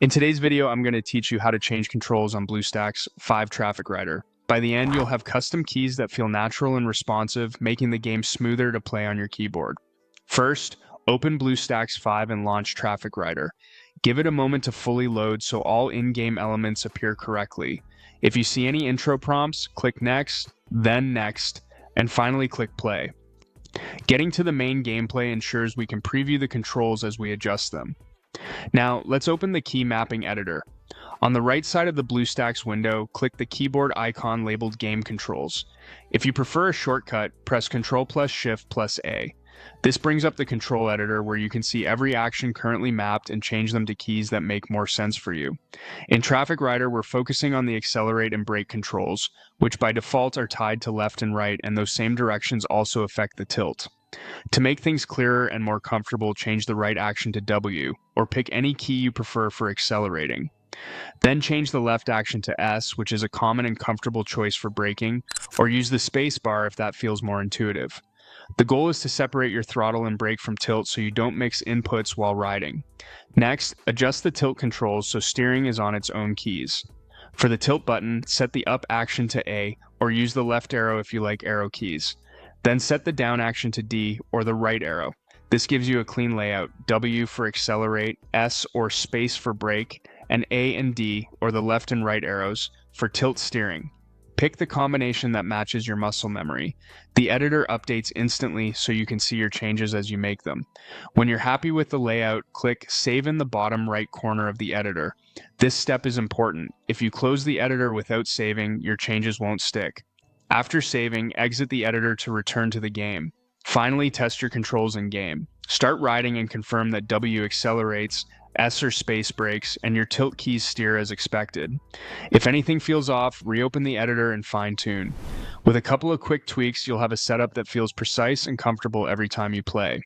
In today's video, I'm going to teach you how to change controls on Bluestacks 5 Traffic Rider. By the end, you'll have custom keys that feel natural and responsive, making the game smoother to play on your keyboard. First, open Bluestacks 5 and launch Traffic Rider. Give it a moment to fully load so all in-game elements appear correctly. If you see any intro prompts, click Next, then Next, and finally click Play. Getting to the main gameplay ensures we can preview the controls as we adjust them. Now, let's open the key mapping editor. On the right side of the Bluestacks window, click the keyboard icon labeled Game Controls. If you prefer a shortcut, press Ctrl plus Shift plus A. This brings up the control editor where you can see every action currently mapped and change them to keys that make more sense for you. In Traffic Rider, we're focusing on the accelerate and brake controls, which by default are tied to left and right, and those same directions also affect the tilt. To make things clearer and more comfortable, change the right action to W, or pick any key you prefer for accelerating. Then change the left action to S, which is a common and comfortable choice for braking, or use the space bar if that feels more intuitive. The goal is to separate your throttle and brake from tilt so you don't mix inputs while riding. Next, adjust the tilt controls so steering is on its own keys. For the tilt button, set the up action to A, or use the left arrow if you like arrow keys. Then set the down action to D or the right arrow. This gives you a clean layout, W for accelerate, S or space for brake, and A and D or the left and right arrows for tilt steering. Pick the combination that matches your muscle memory. The editor updates instantly so you can see your changes as you make them. When you're happy with the layout, click Save in the bottom right corner of the editor. This step is important. If you close the editor without saving, your changes won't stick. After saving, exit the editor to return to the game. Finally, test your controls in game. Start riding and confirm that W accelerates, S or space brakes, and your tilt keys steer as expected. If anything feels off, reopen the editor and fine-tune. With a couple of quick tweaks, you'll have a setup that feels precise and comfortable every time you play.